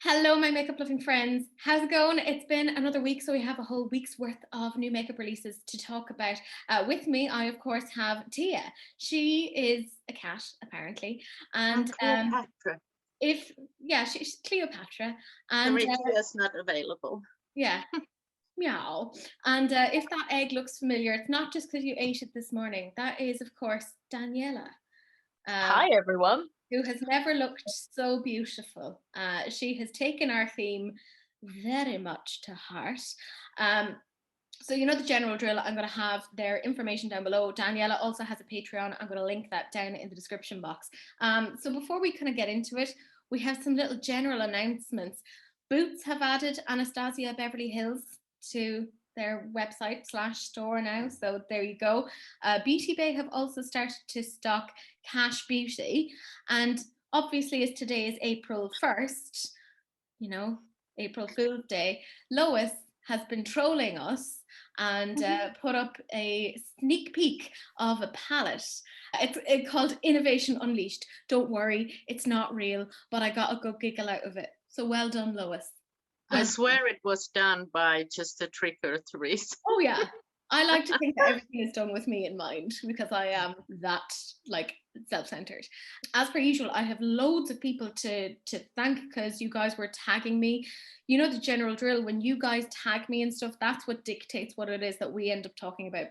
Hello, my makeup loving friends. How's it going? It's been another week, so we have a whole week's worth of new makeup releases to talk about. With me, I of course have Tia. She is a cat, apparently, and Cleopatra. she's Cleopatra, and Teresa is not available. yeah, meow. And if that egg looks familiar, it's not just because you ate it this morning. That is, of course, Daniela. Hi, everyone. Who has never looked so beautiful. She has taken our theme very much to heart. So you know the general drill. I'm going to have their information down below. Daniela also has a Patreon. I'm going to link that down in the description box. So before we kind of get into it, we have some little general announcements. Boots have added Anastasia Beverly Hills to their website /store now, so there you go. Beauty Bay have also started to stock Cash Beauty, and obviously as today is April 1st, you know, April Fool's Day, Lois has been trolling us and put up a sneak peek of a palette. It's called Innovation Unleashed. Don't worry, it's not real, but I got a good giggle out of it. So well done, Lois. I swear it was done by just a tricker, Teresa. Oh yeah, I like to think that everything is done with me in mind because I am that self-centered. As per usual, I have loads of people to thank because you guys were tagging me. You know the general drill. When you guys tag me and stuff, that's what dictates what it is that we end up talking about.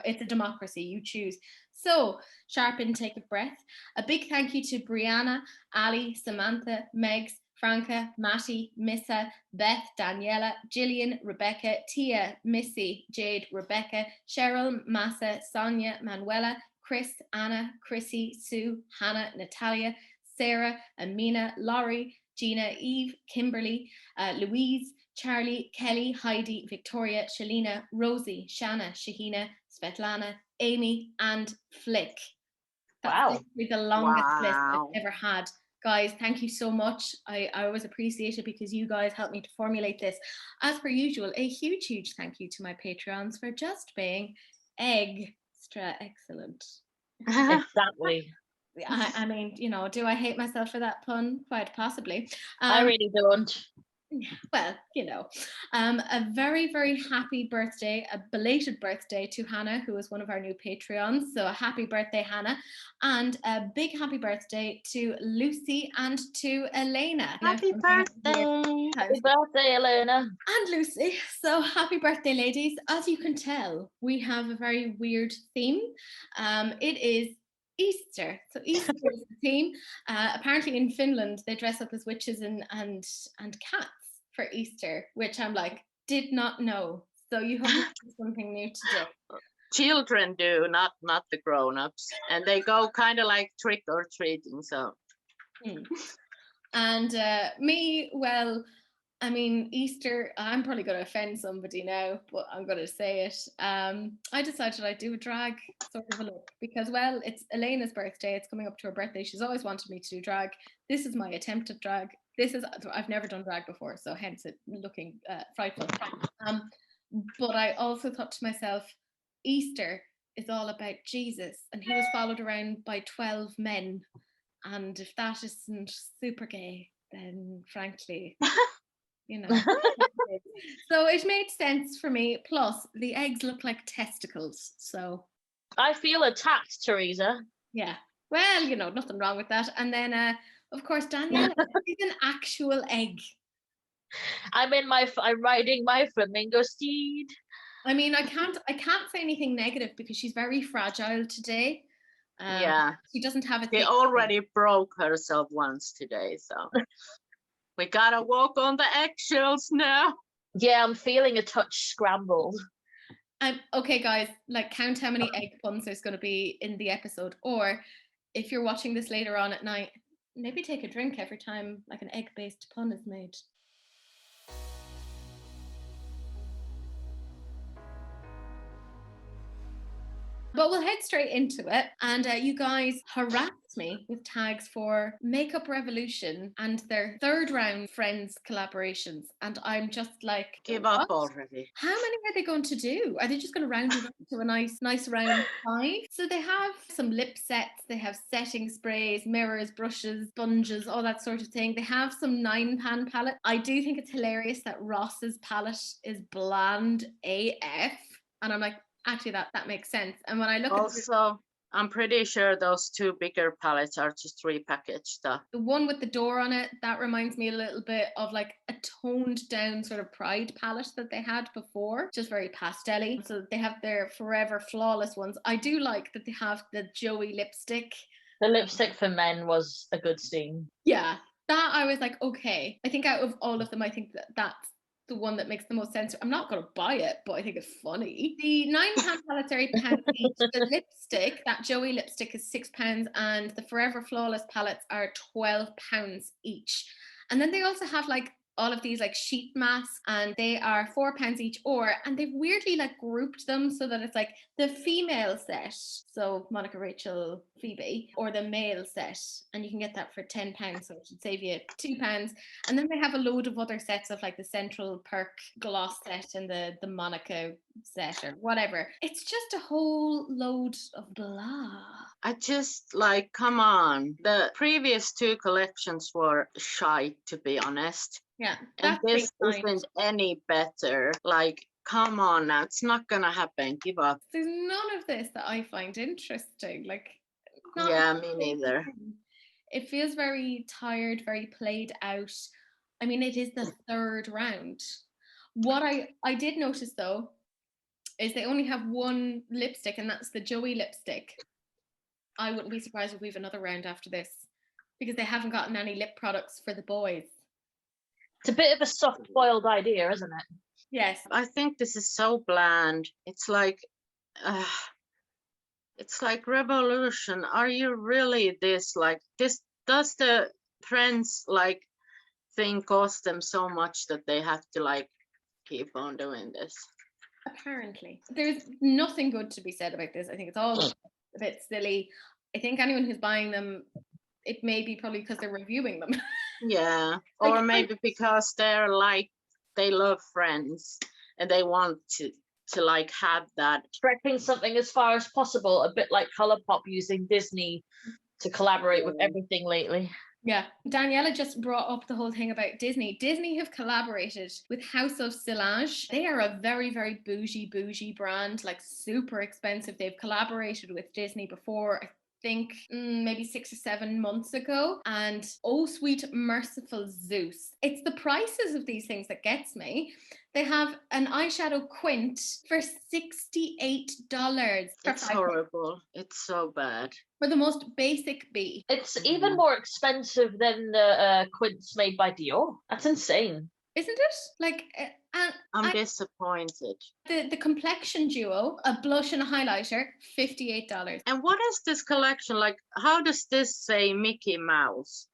It's a democracy. You choose. So sharp intake of breath. A big thank you to Brianna, Ali, Samantha, Megs, Franca, Matty, Missa, Beth, Daniela, Gillian, Rebecca, Tia, Missy, Jade, Rebecca, Cheryl, Massa, Sonia, Manuela, Chris, Anna, Chrissy, Sue, Hannah, Natalia, Sarah, Amina, Laurie, Gina, Eve, Kimberly, Louise, Charlie, Kelly, Heidi, Victoria, Shalina, Rosie, Shanna, Shahina, Svetlana, Amy, and Flick. That's the longest list I've ever had. Guys, thank you so much. I always appreciate it because you guys helped me to formulate this. As per usual, a huge thank you to my Patreons for just being extra excellent. Exactly. I mean, you know, do I hate myself for that pun? Quite possibly. I really don't. Well, you know, a very happy birthday, a belated birthday to Hannah, who is one of our new Patreons. So a happy birthday, Hannah. And a big happy birthday to Lucy and to Elena. Happy birthday. Happy birthday, Elena. And Lucy. So happy birthday, ladies. As you can tell, we have a very weird theme. It is Easter. So Easter is the theme. Apparently in Finland, they dress up as witches and cats for Easter, which I'm like, did not know. So you have something new today. Children do, not the grown-ups. And they go kind of like trick or treating, so. And me, well, I mean, Easter, I'm probably going to offend somebody now, but I'm going to say it. I decided I'd do a drag sort of a look because, well, it's Elena's birthday. It's coming up to her birthday. She's always wanted me to do drag. This is my attempt at drag. I've never done drag before, so hence it looking frightful. But I also thought to myself, Easter is all about Jesus, and he was followed around by 12 men. And if that isn't super gay, then frankly, you know. So it made sense for me. Plus, the eggs look like testicles. So I feel attacked, Teresa. Yeah. Well, you know, nothing wrong with that. And then, of course, Daniela is an actual egg. I'm riding my flamingo steed. I mean, I can't say anything negative because she's very fragile today. Yeah. She doesn't have a She already broke herself once today, so we gotta walk on the eggshells now. Yeah, I'm feeling a touch scrambled. Okay, guys, like count how many egg puns there's going to be in the episode, or if you're watching this later on at night, maybe take a drink every time like an egg-based pun is made. But we'll head straight into it. And you guys harassed me with tags for Makeup Revolution and their third round Friends collaborations. And I'm just like, Give what? up already. How many are they going to do? Are they just going to round it up to a nice round 5? So they have some lip sets, they have setting sprays, mirrors, brushes, sponges, all that sort of thing. They have some 9-pan palette. I do think it's hilarious that Ross's palette is bland AF. And I'm like, actually, that makes sense. And when I look Also, I'm pretty sure those 2 bigger palettes are just repackaged stuff. the one with the door on it, that reminds me a little bit of like a toned down sort of Pride palette that they had before, just very pastel-y. So they have their Forever Flawless ones. I do like that they have the Joey lipstick. The lipstick for men was a good scene. Yeah, that I was like, okay. I think out of all of them, I think that's the one that makes the most sense. I'm not going to buy it, but I think it's funny. The 9-pound palettes are £8 each. The lipstick, that Joey lipstick, is £6, and the Forever Flawless palettes are £12 each. And then they also have like all of these like sheet masks, and they are £4 each, and they've weirdly like grouped them so that it's like the female set, so Monica, Rachel, Phoebe, or the male set, and you can get that for £10, so it should save you £2. And then they have a load of other sets of like the Central Perk gloss set and the Monica set or whatever. It's just a whole load of blah. I just like, come on. The previous 2 collections were shite, to be honest. Yeah, And that's this isn't any better. Like, come on now. It's not gonna happen. Give up. There's none of this that I find interesting. Like, not Yeah, me neither. It feels very tired, very played out. I mean, it is the 3rd round. What I did notice though is they only have one lipstick, and that's the Joey lipstick. I wouldn't be surprised if we have another round after this, because they haven't gotten any lip products for the boys. It's a bit of a soft-boiled idea, isn't it? Yes. I think this is so bland. It's like Revolution. Are you really this like this? Does the Friends like thing cost them so much that they have to like keep on doing this? Apparently. There's nothing good to be said about this. I think it's all a bit silly. I think anyone who's buying them, it may be probably because they're reviewing them. Yeah, Like, or maybe because they're like, they love Friends and they want to like have that. Stretching something as far as possible, a bit like Colourpop using Disney to collaborate with everything lately. Yeah, Daniela just brought up the whole thing about Disney. Disney have collaborated with House of Silage. They are a very, very bougie brand, like super expensive. They've collaborated with Disney before, I think maybe 6 or 7 months ago. And oh, sweet merciful Zeus. It's the prices of these things that gets me. They have an eyeshadow quint for $68. It's horrible. It's so bad. For the most basic B. It's even more expensive than the quints made by Dior. That's insane. Isn't it? Like, I'm disappointed. The complexion duo, a blush and a highlighter, $58. And what is this collection like? How does this say Mickey Mouse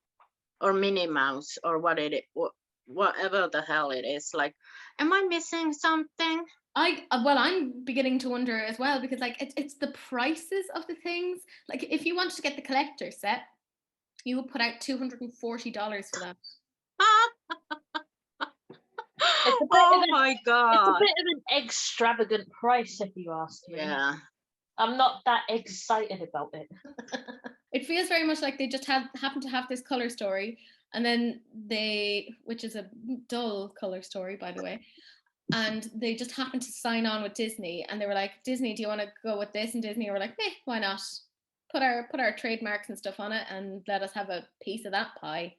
or Minnie Mouse or whatever the hell it is? Like, am I missing something? I'm beginning to wonder as well, because like it's the prices of the things. Like, if you wanted to get the collector set, you would put out $240 for that. Oh my god! It's a bit of an extravagant price, if you ask me. Yeah. I'm not that excited about it. It feels very much like they just happen to have this color story, and then which is a dull color story, by the way, and they just happened to sign on with Disney, and they were like, Disney, do you want to go with this? And Disney were like, why not? Put our trademarks and stuff on it and let us have a piece of that pie.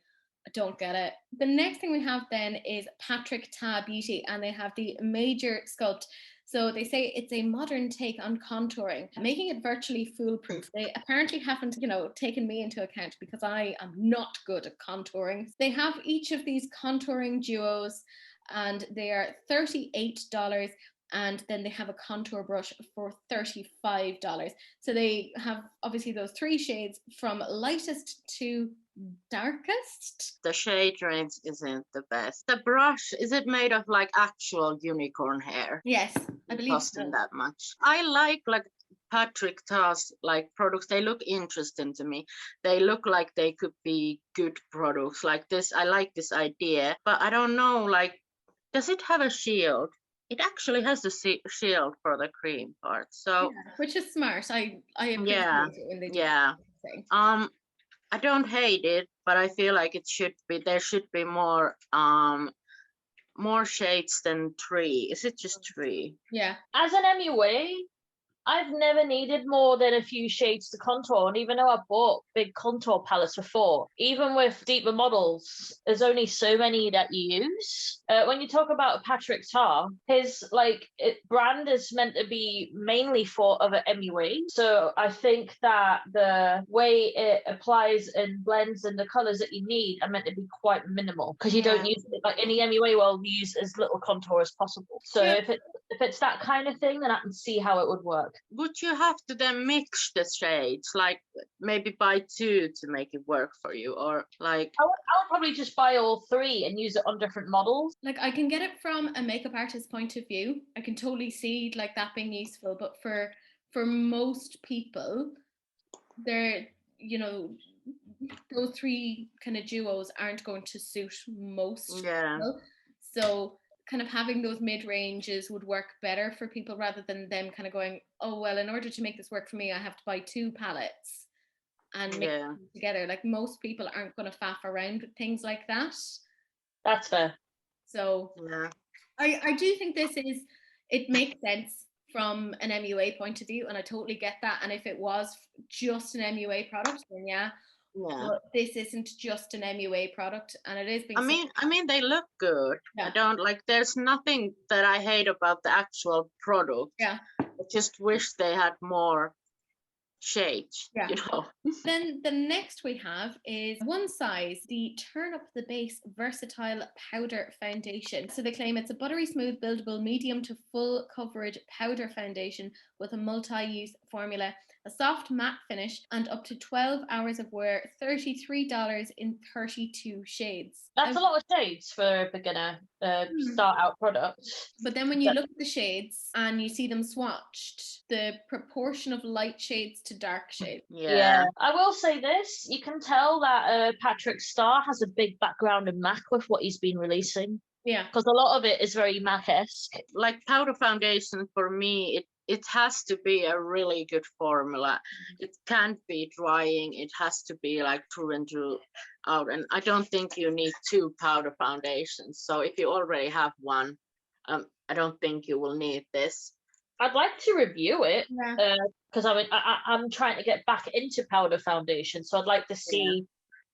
I don't get it. The next thing we have then is Patrick Ta Beauty, and they have the Major Sculpt. So they say it's a modern take on contouring, making it virtually foolproof. They apparently haven't, taken me into account because I am not good at contouring. They have each of these contouring duos, and they are $38. And then they have a contour brush for $35. So they have obviously those 3 shades from lightest to darkest. The shade range isn't the best. The brush, is it made of like actual unicorn hair? Yes, I believe Costing so. that much. I like Patrick Ta's like products, they look interesting to me. They look like they could be good products. Like this, I like this idea, but I don't know, like, does it have a shield? It actually has the shield for the cream part. So Yeah, which is smart. I appreciate yeah, it when they do yeah. that thing. I don't hate it, but I feel like there should be more shades than 3. Is it just 3? Yeah. As an MUA, I've never needed more than a few shades to contour, and even though I bought big contour palettes before, even with deeper models, there's only so many that you use. When you talk about Patrick Tar, his brand is meant to be mainly for other MUA, so I think that the way it applies and blends and the colors that you need are meant to be quite minimal, because you don't use it, like in the MUA world, you use as little contour as possible. So if it's that kind of thing, then I can see how it would work. Would you have to then mix the shades, like maybe buy 2 to make it work for you, or like? I would probably just buy all 3 and use it on different models. Like, I can get it from a makeup artist's point of view. I can totally see like that being useful, but for most people, they're, you know, those 3 kind of duos aren't going to suit most people. So kind of having those mid ranges would work better for people, rather than them kind of going, oh well, in order to make this work for me, I have to buy 2 palettes and mix them together. Like, most people aren't going to faff around with things like that. That's fair. So I do think it makes sense from an MUA point of view, and I totally get that. And if it was just an MUA product, then yeah. But this isn't just an MUA product, and it is being. I mean, they look good. Yeah. I don't like. There's nothing that I hate about the actual product. Yeah. I just wish they had more shades. Yeah. You know. Then the next we have is One Size, the Turn Up the Base Versatile Powder Foundation. So they claim it's a buttery smooth, buildable, medium to full coverage powder foundation with a multi-use formula, a soft matte finish, and up to 12 hours of wear, $33 in 32 shades. That's a lot of shades for a beginner start out product. But then when you look at the shades and you see them swatched, the proportion of light shades to dark shades. Yeah. I will say this, you can tell that Patrick Star has a big background in MAC with what he's been releasing. Yeah. Because a lot of it is very MAC-esque. Like powder foundation, for me, it has to be a really good formula. It can't be drying. It has to be like through and through out. And I don't think you need 2 powder foundations. So if you already have one, I don't think you will need this. I'd like to review it because I'm trying to get back into powder foundation. So I'd like to see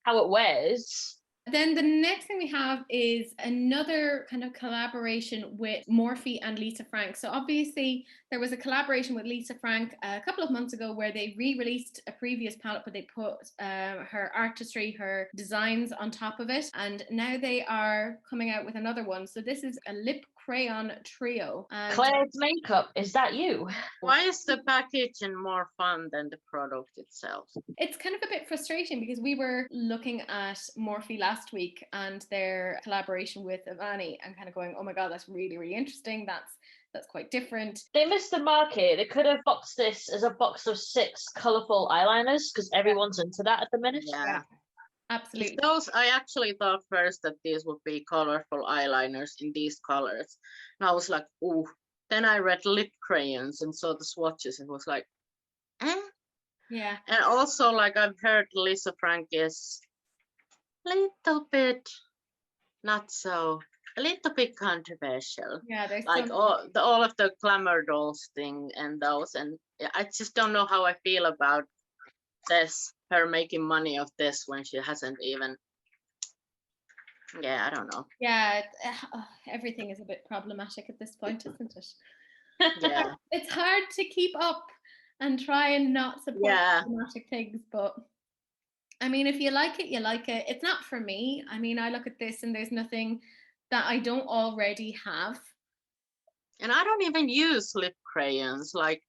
how it wears. Then the next thing we have is another kind of collaboration with Morphe and Lisa Frank. So obviously there was a collaboration with Lisa Frank a couple of months ago where they re-released a previous palette, but they put her artistry, her designs on top of it. And now they are coming out with another one. So this is a lip crayon trio. Claire's makeup, is that you? Why is the packaging more fun than the product itself? It's kind of a bit frustrating because we were looking at Morphe last week and their collaboration with Avani and kind of going, oh my god, that's really, really interesting. That's quite different. They missed the market. They could have boxed this as a box of 6 colourful eyeliners because everyone's into that at the minute. Yeah. Absolutely. Those, I actually thought first that these would be colorful eyeliners in these colors. And I was like, ooh. Then I read lip crayons and saw the swatches and was like, eh? Yeah. And also, like, I've heard Lisa Frank is a little bit a little bit controversial. Yeah, there's like all of the glamour dolls thing and those. And I just don't know how I feel about this. Her making money of this when she hasn't even. Yeah, I don't know. Yeah, everything is a bit problematic at this point, isn't it? Yeah. It's hard to keep up and try and not support problematic things, but I mean, if you like it, you like it. It's not for me. I mean, I look at this and there's nothing that I don't already have. And I don't even use lip crayons. Like,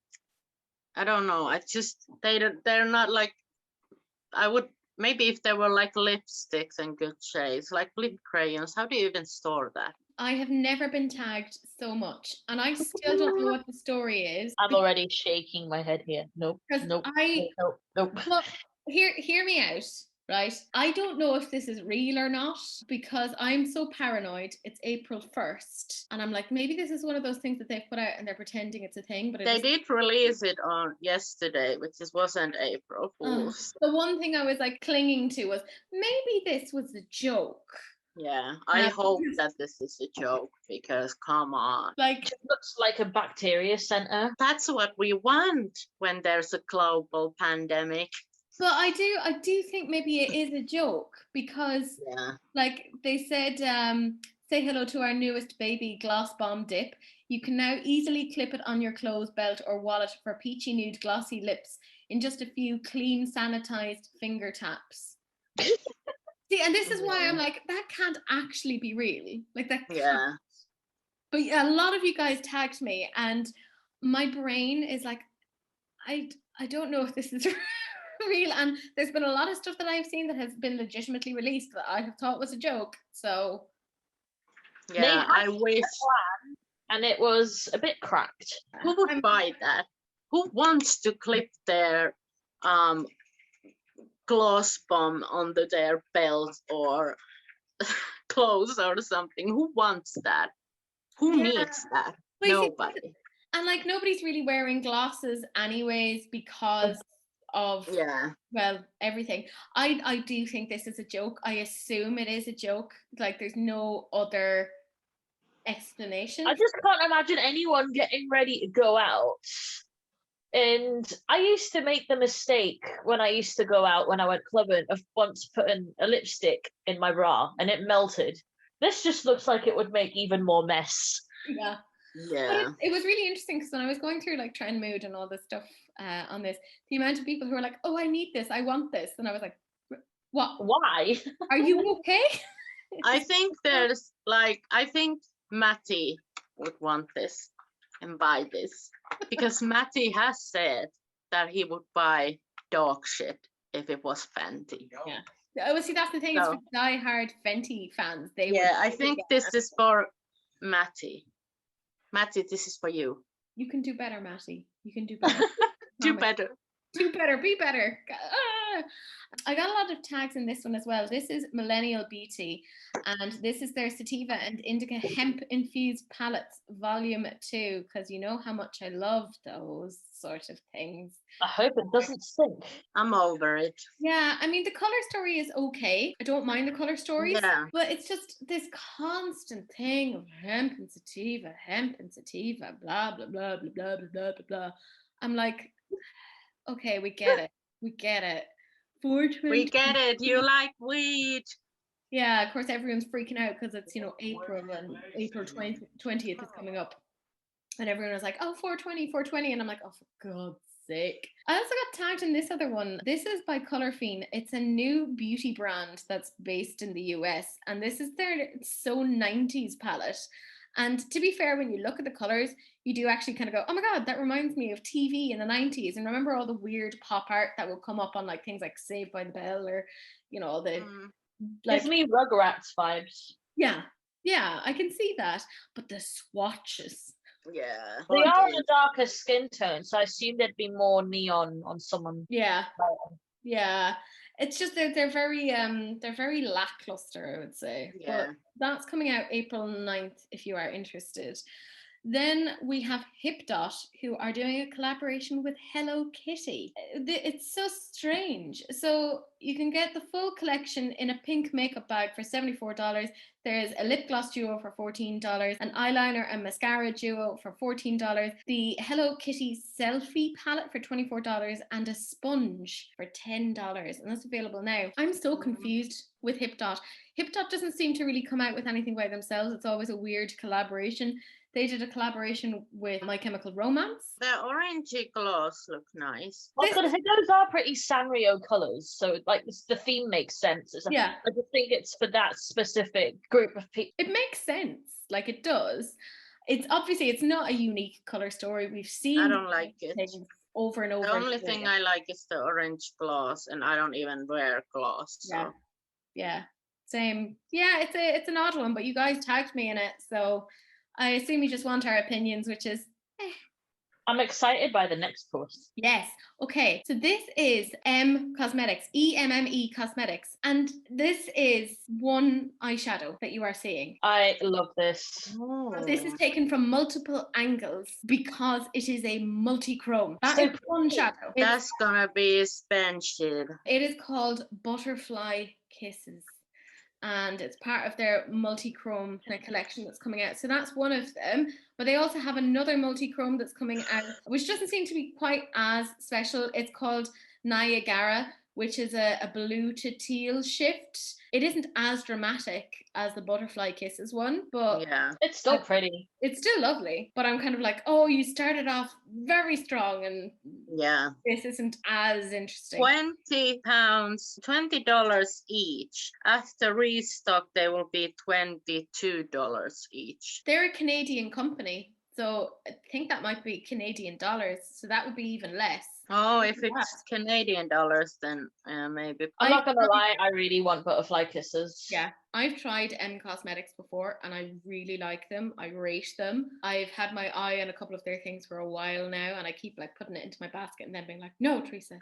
I don't know. I just they're not like. I would maybe if there were like lipsticks and good shades, like lip crayons, how do you even store that? I have never been tagged so much, and I still don't know what the story is. I'm already shaking my head here. Nope. Because Nope. I Nope. Nope. Well, hear me out, right? I don't know if this is real or not because I'm so paranoid. It's April 1st, and I'm like, maybe this is one of those things that they've put out and they're pretending it's a thing, but They did release it on yesterday, which wasn't April Fool's. The one thing I was like clinging to was maybe this was a joke. Yeah, I hope that this is a joke because come on. Like, It looks like a bacteria center. That's what we want when there's a global pandemic. but I do think maybe it is a joke because like they said, say hello to our newest baby gloss bomb dip. You can now easily clip it on your clothes belt or wallet for peachy nude glossy lips in just a few clean sanitized finger taps. See, and this is why I'm like, that can't actually be real. Like that can't. But a lot of you guys tagged me and my brain is like, I don't know if this is real. And there's been a lot of stuff that I've seen that has been legitimately released that I have thought was a joke. So yeah, I wish. And it was a bit cracked. Who would buy that? Who wants to clip their gloss bomb onto their belt or clothes or something? Who wants that? Who needs that? Well, nobody. And like nobody's really wearing glasses anyways because of well, everything. I do think this is a joke. I assume it is a joke. Like there's no other explanation. I just can't imagine anyone getting ready to go out. And I used to make the mistake when I used to go out when I went clubbing of once putting a lipstick in my bra and it melted. This just looks like it would make even more mess. Yeah. Yeah. It was really interesting because when I was going through like trend mood and all this stuff on this, the amount of people who were like, oh, I need this, I want this. And I was like, what? Why? Are you okay? I think I think Matty would want this and buy this because Matty has said that he would buy dog shit if it was Fenty. Yeah. Oh, see, that's the thing. It's for die-hard Fenty fans. I think this is for Matty. Matty, this is for you. You can do better, Matty. You can do better. Do better. Do better. Be better. I got a lot of tags in this one as well. This is Millennial Beauty, and this is their sativa and indica hemp infused palettes volume 2, because you know how much I love those sort of things. I hope it doesn't stink. I'm over it. Yeah, I mean the color story is okay. I don't mind the color stories, but it's just this constant thing of hemp and sativa, blah blah blah blah blah blah blah blah. I'm like, okay, we get it. We get it. 420. We get it. You like weed. Yeah, of course, everyone's freaking out because it's, April and April 20th is coming up. And everyone was like, oh, 420. And I'm like, oh, for God's sake. I also got tagged in this other one. This is by Colorfiend. It's a new beauty brand that's based in the US. And this is their So 90s palette. And to be fair, when you look at the colors, you do actually kind of go, oh my God, that reminds me of TV in the 90s. And remember all the weird pop art that will come up on like things like Saved by the Bell or, the... Gives me Rugrats vibes. Yeah, I can see that. But the swatches. Yeah. They are a darker skin tone, so I assume there'd be more neon on someone. Yeah. Yeah. It's just they're very lackluster, I would say. Yeah. But that's coming out April 9th if you are interested. Then we have HipDot, who are doing a collaboration with Hello Kitty. It's so strange. So you can get the full collection in a pink makeup bag for $74. There's a lip gloss duo for $14, an eyeliner and mascara duo for $14, the Hello Kitty selfie palette for $24, and a sponge for $10. And that's available now. I'm so confused with HipDot. HipDot doesn't seem to really come out with anything by themselves. It's always a weird collaboration. They did a collaboration with My Chemical Romance. The orangey gloss look nice. I was going to say, those are pretty Sanrio colours, so like the theme makes sense. Yeah. I just think it's for that specific group of people. It makes sense, like it does. It's obviously, it's not a unique colour story. We've seen I don't like it. over and over. The only and doing thing it. I like is the orange gloss, and I don't even wear gloss. So Yeah, same. Yeah, it's an odd one, but you guys tagged me in it, so I assume you just want our opinions, which is I'm excited by the next post. yes. Okay, so this is Cosmetics, EMME Cosmetics, and this is one eyeshadow that you are seeing. I love this. But this is taken from multiple angles because it is a multi-chrome. That is one shadow. That's gonna be expensive. It is called Butterfly Kisses, and it's part of their multi-chrome collection that's coming out. So that's one of them. But they also have another multi-chrome that's coming out, which doesn't seem to be quite as special. It's called Niagara, which is a blue to teal shift. It isn't as dramatic as the Butterfly Kisses one, but yeah, it's still pretty. It's still lovely. But I'm kind of like, oh, you started off very strong, and yeah. this isn't as interesting. £20, $20 each. After restock, they will be $22 each. They're a Canadian company, so I think that might be Canadian dollars. So that would be even less. Oh, if it's Canadian dollars, then maybe. I'm not gonna lie, I really want Butterfly Kisses. Yeah, I've tried M Cosmetics before, and I really like them. I rate them. I've had my eye on a couple of their things for a while now, and I keep like putting it into my basket and then being like, no, Teresa.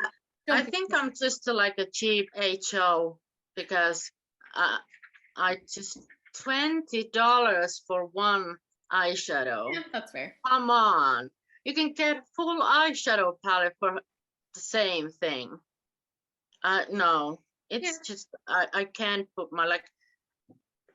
I think I'm just like a cheap HO because I just $20 for one eyeshadow. Yeah, that's fair. Come on. You can get full eyeshadow palette for the same thing. No, it's just, I can't put my,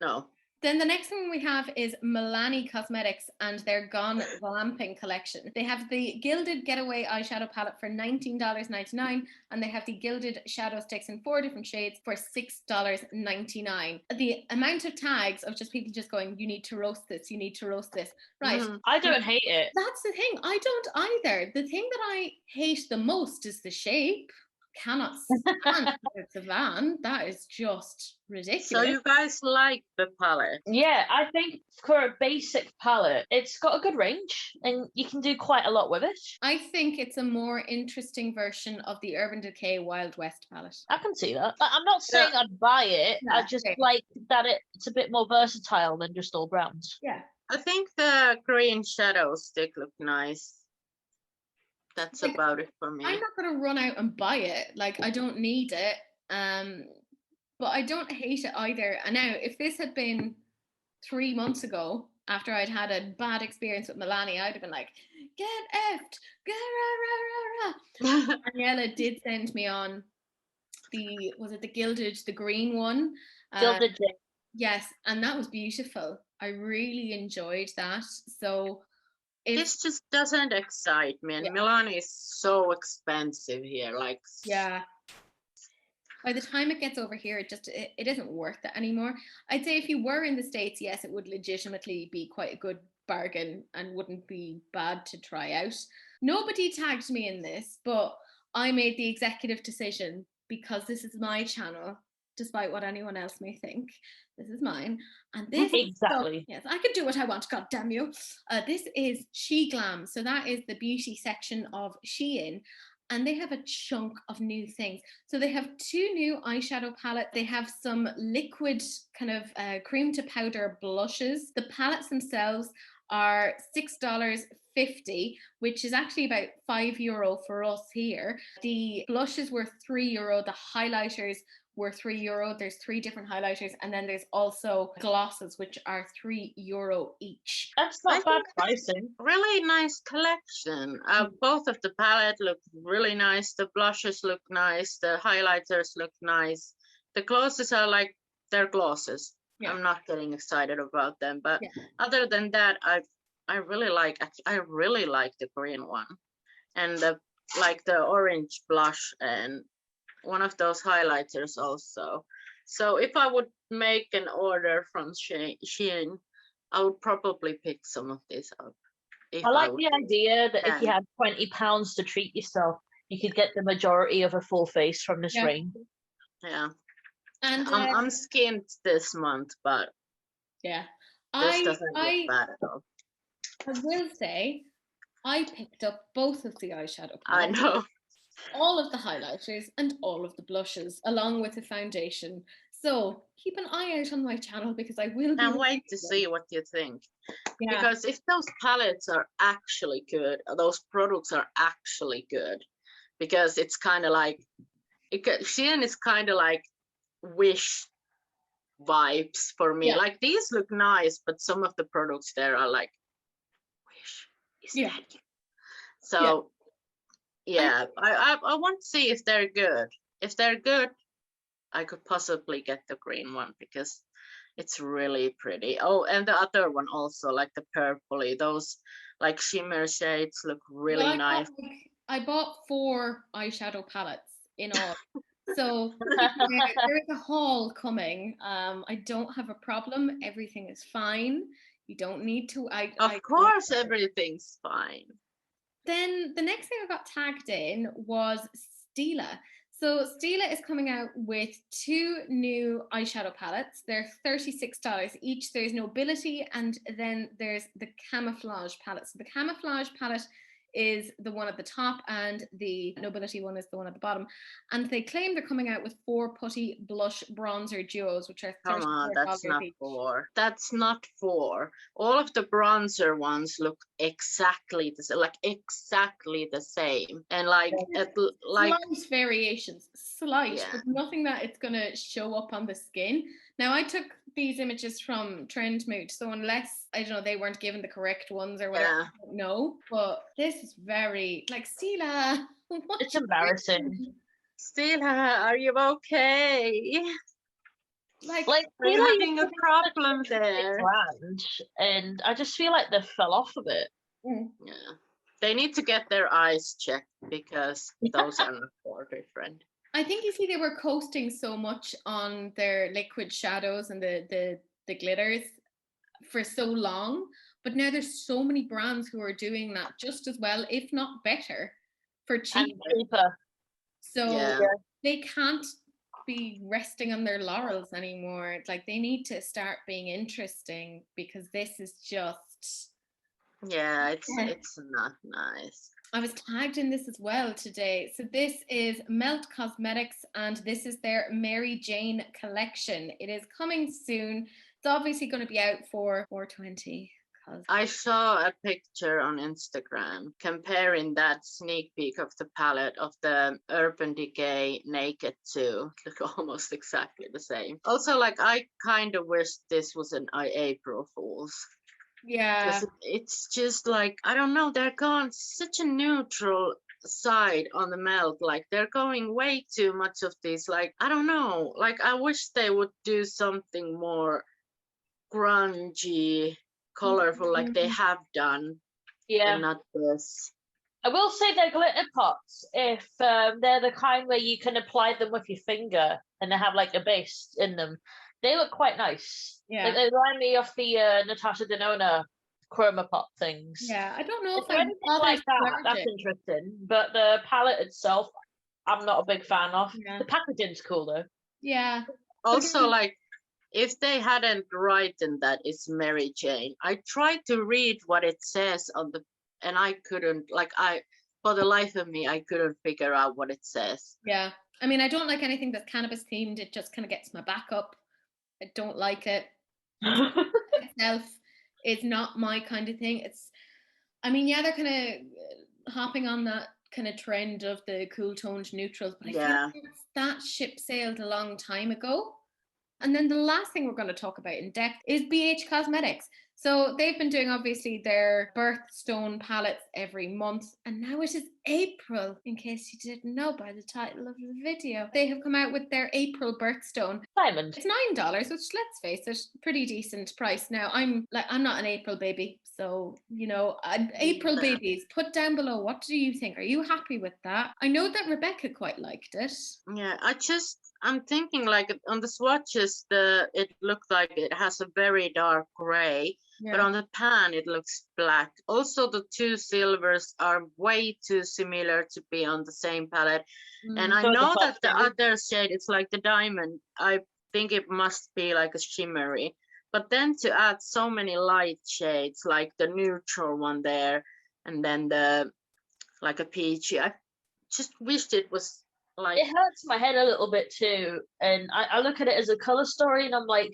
no. Then the next thing we have is Milani Cosmetics and their Gone Glamping collection. They have the Gilded Getaway eyeshadow palette for $19.99, and they have the Gilded Shadow Sticks in 4 different shades for $6.99. The amount of tags of just people just going, you need to roast this, you need to roast this. Right. I don't hate it. That's the thing. I don't either. The thing that I hate the most is the shape. Cannot stand the van. That is just ridiculous. So you guys like the palette? Yeah, I think for a basic palette, it's got a good range and you can do quite a lot with it. I think it's a more interesting version of the Urban Decay Wild West palette. I can see that. I'm not saying I'd buy it. I just like that it's a bit more versatile than just all browns. Yeah. I think the green shadow stick look nice. That's about it for me. I'm not going to run out and buy it. Like, I don't need it. But I don't hate it either. And now, if this had been 3 months ago, after I'd had a bad experience with Milani, I'd have been like, get effed, get rah, rah, rah, rah. Daniela did send me on the Gilded, the green one? Gilded, yes, and that was beautiful. I really enjoyed that. So this just doesn't excite me, and Milani is so expensive here. By the time it gets over here, it isn't worth it anymore. I'd say if you were in the States, yes, it would legitimately be quite a good bargain and wouldn't be bad to try out. Nobody tagged me in this, but I made the executive decision because this is my channel, despite what anyone else may think. This is mine. And this exactly. Yes, I can do what I want, god damn you. This is She Glam. So that is the beauty section of Shein. And they have a chunk of new things. So they have 2 new eyeshadow palettes. They have some liquid kind of cream to powder blushes. The palettes themselves are $6.50, which is actually about €5 for us here. The blushes were €3. The highlighters were €3. There's 3 different highlighters, and then there's also glosses, which are €3 each. That's not bad pricing. Really nice collection. Both of the palette look really nice. The blushes look nice. The highlighters look nice. The glosses are like they're glosses. Yeah. I'm not getting excited about them, but other than that, I really like the green one, and the orange blush, and one of those highlighters also. So if I would make an order from Shein, I would probably pick some of these up. I like the idea that if you had £20 to treat yourself, you could get the majority of a full face from this range. Yeah. And I'm skinned this month, but this doesn't look bad at all. I will say, I picked up both of the eyeshadow I palettes, know. all of the highlighters, and all of the blushes, along with the foundation. So keep an eye out on my channel because I will be Can't wait reviewing to them. see what you think. Yeah, Because if those palettes are actually good, those products are actually good, because it's kind of like, Shein is kind of like Wish vibes for me. yeah, Like these look nice, but some of the products there are like, Wish, is yeah, that you? yeah. So yeah, I want to see if they're good. If they're good, I could possibly get the green one because it's really pretty. Oh, and the other one also, like the purpley, those like shimmer shades look Well, really nice. I bought 4 eyeshadow palettes in all. So there is a haul coming. I don't have a problem. Everything is fine. You don't need to. Of course, everything's fine. Then the next thing I got tagged in was Stila. So Stila is coming out with 2 new eyeshadow palettes. They're $36 each. There's Nobility and then there's the Camouflage palette. So the Camouflage palette is the one at the top and the Nobility one is the one at the bottom. And they claim they're coming out with 4 putty blush bronzer duos, which are Come on, that's $34 not each. 4. That's not 4. All of the bronzer ones look exactly the same, like exactly the same, and like Slight variations, slight, yeah. but nothing that it's going to show up on the skin. Now, I took these images from Trendmood, so unless, I don't know, they weren't given the correct ones or whatever, Yeah. I don't know. But this is very, like, Stila, what It's you embarrassing. doing? Stila, are you okay? Like, Are you having a problem there? Brand, and I just feel like they fell off a bit. Yeah. They need to get their eyes checked because those are not for different. I think you see they were coasting so much on their liquid shadows and the glitters for so long, but now there's so many brands who are doing that just as well, if not better, for cheaper. And cheaper. So Yeah. they can't be resting on their laurels anymore. It's like they need to start being interesting because this is just Yeah, it's not nice. I was tagged in this as well today. So this is Melt Cosmetics and this is their Mary Jane collection. It is coming soon. It's obviously going to be out for 420. I saw a picture on Instagram comparing that sneak peek of the palette of the Urban Decay Naked 2. Look almost exactly the same. Also, like, I kind of wish this was an April Fool's. Yeah. It's just like, I don't know, they're gone such a neutral side on the Melt. Like, they're going way too much of these, like, I don't know. Like, I wish they would do something more grungy, colorful, like they have done. Yeah. And not this. I will say they're glitter pots if they're the kind where you can apply them with your finger and they have like a base in them. They look quite nice. Yeah. Like, they remind me of the Natasha Denona chroma pot things. Yeah, I don't know if I anything like that. That's interesting. But the palette itself, I'm not a big fan of. Yeah. The packaging's cool though. Yeah. Also, like, if they hadn't written that it's Mary Jane, I tried to read what it says on the, and I couldn't, like, for the life of me, I couldn't figure out what it says. Yeah. I mean, I don't like anything that's cannabis themed. It just kind of gets my back up. I don't like it. Itself is not my kind of thing. I mean, yeah, they're kind of hopping on that kind of trend of the cool toned neutrals, but I feel like that ship sailed a long time ago. And then the last thing we're going to talk about in depth is BH Cosmetics. So they've been doing obviously their birthstone palettes every month, and now it is April, in case you didn't know by the title of the video. They have come out with their April birthstone. Diamond. It's $9, which, let's face it, pretty decent price. Now, I'm not an April baby, so, you know, April babies, put down below, what do you think? Are you happy with that? I know that Rebecca quite liked it. Yeah, I'm thinking, like, on the swatches, it looked like it has a very dark gray. Yeah. But on the pan, it looks black. Also, the 2 silvers are way too similar to be on the same palette. And I know that the other shade, it's like the diamond. I think it must be like a shimmery. But then to add so many light shades, like the neutral one there, and then the like a peachy. I just wished it was like, It hurts my head a little bit too, and I look at it as a color story, and I'm like,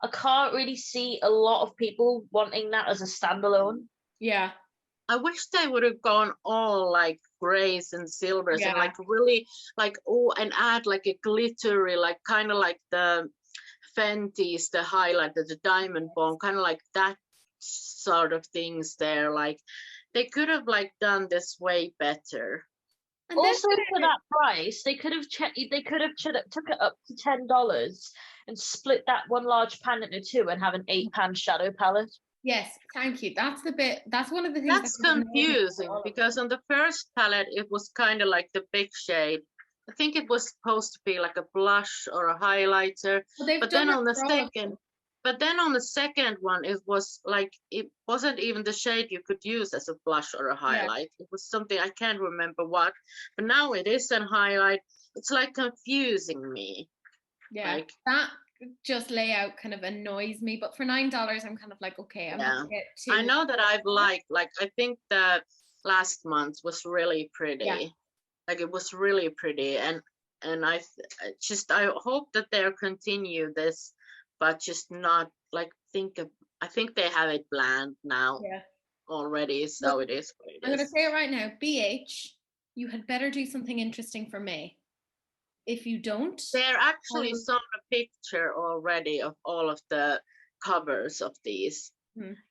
I can't really see a lot of people wanting that as a standalone. Yeah. I wish they would have gone all like grays and silvers and like really like, oh, and add like a glittery, like kind of like the Fenty's, the highlighter, the diamond bomb, kind of like that sort of things there. Like they could have like done this way better. And Also, then, for that price, they could have took it up to $10 and split that one large pan into two and have an 8-pan shadow palette. yes, thank you. That's one of the things That's that annoyed me about confusing all of because them. on the first palette it was kind of like the big shade. I think it was supposed to be like a blush or a highlighter, Well, they've but done then it on the for all of them. second, but then on the second one it was like it wasn't even the shade you could use as a blush or a highlight. It was something I can't remember what, but now it is a highlight. It's like confusing me. Yeah, Like, that just layout kind of annoys me. But for $9, I'm kind of like, okay, I'm not yeah, gonna get too. I know that I've liked, like I think the last month was really pretty. Yeah. Like it was really pretty, and I I hope that they'll continue this, but just not like I think they have it planned now Yeah. already, so Look, it is what it I'm gonna is. say it right now. BH, you had better do something interesting for May. If you don't, They're actually will- saw a picture already of all of the covers of these,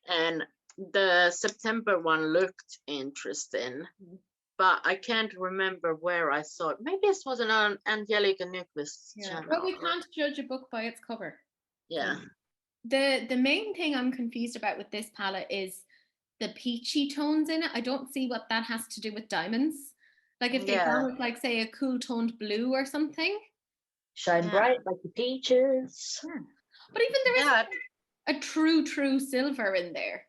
and the September one looked interesting. But I can't remember where I saw it. Maybe this was on Angelica Nyqvist's channel. But we can't judge a book by its cover. Yeah. The main thing I'm confused about with this palette is the peachy tones in it. I don't see what that has to do with diamonds. Like if they gone with like say a cool toned blue or something. Shine bright like the peaches. Yeah. But even there is a true silver in there.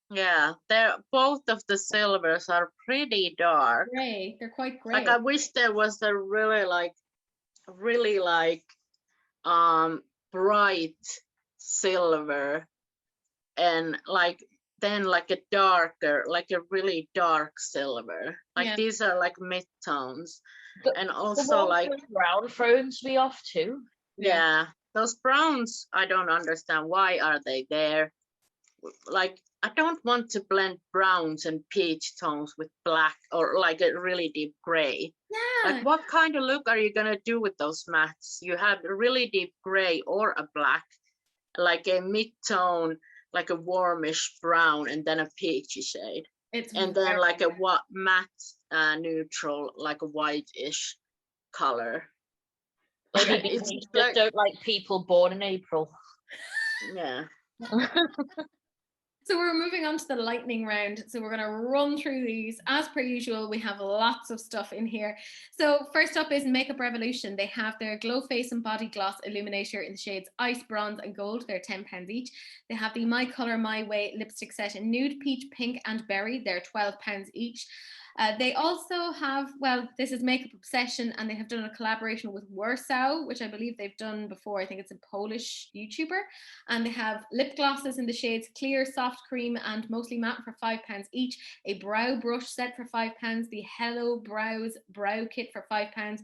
Yeah, they're both of the silvers are pretty dark. Gray. They're quite gray. Like I wish there was a really like bright silver, and like then like a darker, like a really dark silver. Like these are like mid-tones. And also like brown throws me off too. Yeah, those browns, I don't understand why are they there. Like I don't want to blend browns and peach tones with black or like a really deep gray. Yeah. Like what kind of look are you gonna do with those mattes? You have a really deep gray or a black, like a mid-tone, like a warmish brown, and then a peachy shade. And then like a matte neutral, like a whitish color. Like you just don't like people born in April. Yeah. So we're moving on to the lightning round. So we're going to run through these. As per usual, we have lots of stuff in here. So first up is Makeup Revolution. They have their Glow Face and Body Gloss Illuminator in the shades Ice, Bronze and Gold. They're £10 each. They have the My Colour My Way lipstick set in Nude, Peach, Pink and Berry. They're £12 each. They also have, well, this is Makeup Obsession, and they have done a collaboration with Warsaw, which I believe they've done before. I think it's a Polish YouTuber. And they have lip glosses in the shades Clear, Soft Cream and Mostly Matte for £5 each. A brow brush set for £5. The Hello Brows brow kit for £5.